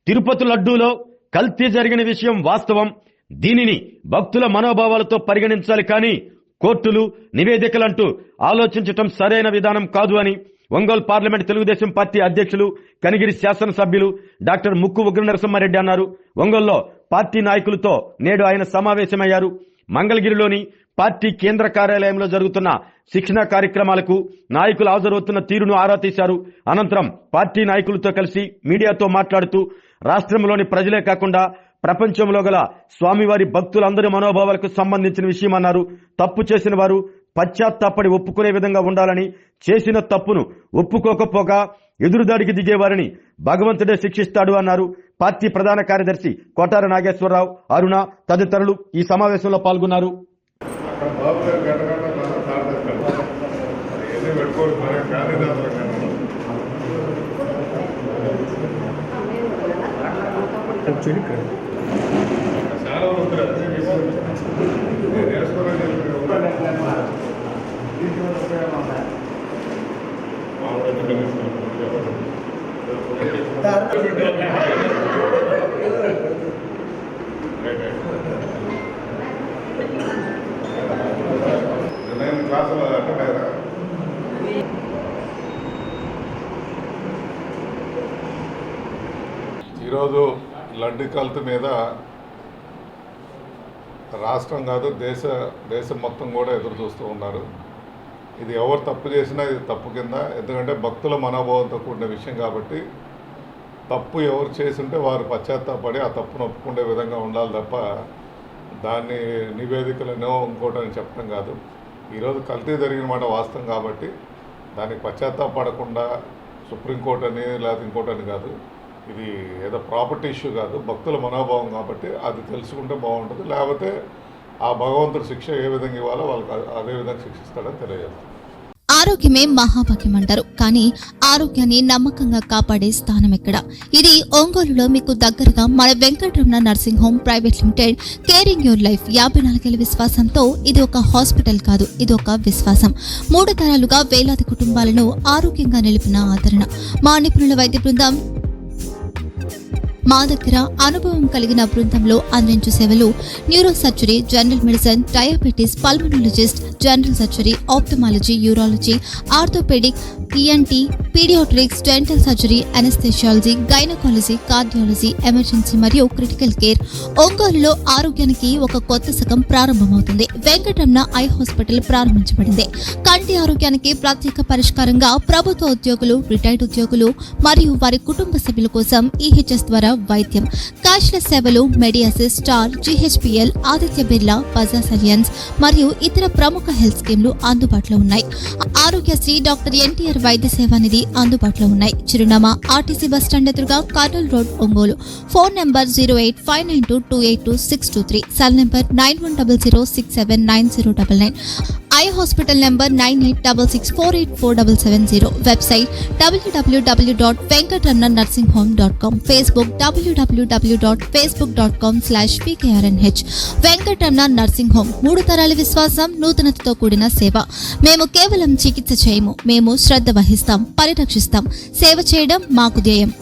తిరుపతి లడ్డూలో కల్తీ జరిగిన విషయం వాస్తవం. దీనిని భక్తుల మనోభావాలతో పరిగణించాలి కానీ కోర్టులు నివేదికలంటూ ఆలోచించటం సరైన విధానం కాదు అని ఒంగోలు పార్లమెంట్ తెలుగుదేశం పార్టీ అధ్యక్షులు కనిగిరి శాసనసభ్యులు డాక్టర్ ముక్కు ఉగ్ర నరసింహారెడ్డి అన్నారు. ఒంగోలులో పార్టీ నాయకులతో నేడు ఆయన సమావేశమయ్యారు. మంగళగిరిలోని పార్టీ కేంద్ర కార్యాలయంలో జరుగుతున్న శిక్షణ కార్యక్రమాలకు నాయకులు హాజరవుతున్న తీరును ఆరా తీశారు. అనంతరం పార్టీ నాయకులతో కలిసి మీడియాతో మాట్లాడుతూ రాష్ట్రంలోని ప్రజలే కాకుండా ప్రపంచంలో గల స్వామివారి భక్తులందరి మనోభావాలకు సంబంధించిన విషయమన్నారు. తప్పు చేసిన వారు పశ్చాత్తాపడి ఒప్పుకునే విధంగా ఉండాలని, చేసిన తప్పును ఒప్పుకోకపోగా ఎదురుదాడికి దిగేవారిని భగవంతుడే శిక్షిస్తాడు అన్నారు. పార్టీ ప్రధాన కార్యదర్శి కోటార నాగేశ్వరరావు, అరుణ తదితరులు ఈ సమావేశంలో పాల్గొన్నారు. ఈరోజు లడ్డు కల్తీ మీద రాష్ట్రం కాదు దేశం మొత్తం కూడా ఎదురు చూస్తూ ఉన్నారు. ఇది ఎవరు తప్పు చేసినా ఇది తప్పు కింద, ఎందుకంటే భక్తుల మనోభావంతో కూడిన విషయం కాబట్టి తప్పు ఎవరు చేస్తుంటే వారు పశ్చాత్తాపడి ఆ తప్పును ఒప్పుకునే విధంగా ఉండాలి తప్ప దాన్ని నివేదికలను ఇంకోటని చెప్పడం కాదు. ఈరోజు కల్తీ జరిగిన మాట వాస్తవం కాబట్టి దానికి పశ్చాత్తాపడకుండా సుప్రీంకోర్టు అని లేకపోతే ఇంకోటని కాదు, ఇది ఏదో ప్రాపర్టీ ఇష్యూ కాదు, భక్తుల మనోభావం కాబట్టి అది తెలుసుకుంటే బాగుంటుంది. లేకపోతే ఆ భగవంతుడు శిక్ష ఏ విధంగా ఇవ్వాలో వాళ్ళకి అదే విధంగా శిక్షిస్తాడని తెలియజేస్తాం. ఆరోగ్యమే మహాభాగ్యం అంటారు, కానీ ఆరోగ్యాన్ని నమ్మకంగా కాపాడే స్థానం ఎక్కడ? ఇది ఒంగోలులో మీకు దగ్గరగా మన Venkataramana nursing home private limited. Caring your life 54 విశ్వాసంతో ఇది ఒక హాస్పిటల్ కాదు, ఇది ఒక విశ్వాసం. 3 తరాలుగా వేలాది కుటుంబాలను ఆరోగ్యంగా నిలిపిన ఆదరణ. మా నిపుణుల వైద్య బృందం మా దగ్గర అనుభవం కలిగిన బృందంలో అందించే సేవలు neuro surgery, general medicine, diabetes, pulmonologist, general surgery, ophthalmology, urology, orthopaedic, ENT, paediatrics, dental surgery, anaesthesiology, gynaecology, cardiology, emergency మరియు క్రిటికల్ కేర్. ఒంగోలులో ఆరోగ్యానికి ఒక కొత్త శకం ప్రారంభమవుతుంది. వెంకటరమణ ఐ హాస్పిటల్ ప్రారంభించబడింది. కంటి ఆరోగ్యానికి ప్రత్యేక పరిష్కారంగా ప్రభుత్వ ఉద్యోగులు, రిటైర్డ్ ఉద్యోగులు మరియు వారి కుటుంబ సభ్యుల కోసం ఈహెచ్ఎస్ ద్వారా వైద్యం, క్యాష్లెస్ సేవలు, మెడియాసిస్, స్టార్, జీహెచ్పీఎల్, ఆదిత్య బిర్లా, బజాజ్ అలియన్స్ మరియు ఇతర ప్రముఖ హెల్త్ స్కీమ్లు అందుబాటులో ఉన్నాయి. ఆరోగ్యశ్రీ, డాక్టర్ ఎన్టీఆర్ వైద్య సేవా నిధి అందుబాటులో ఉన్నాయి. చిరునామా ఆర్టీసీ బస్టాండ్ ఎదురుగా, Kurnool road, Ongole. Phone number 08592282623, cell number 9100679099. Eye hospital number 9866484770. Website www.venkatramanarsinghome.com. Facebook www.facebook.com/pkrnh. Venkataramana nursing home, 3 తరాల విశ్వాసం, నూతనతతో కూడిన సేవ. మేము కేవలం చికిత్స చేయము, మేము శ్రద్ధ వహిస్తాం, పరిరక్షిస్తాం. సేవ చేయడం మాకు ధ్యేయం.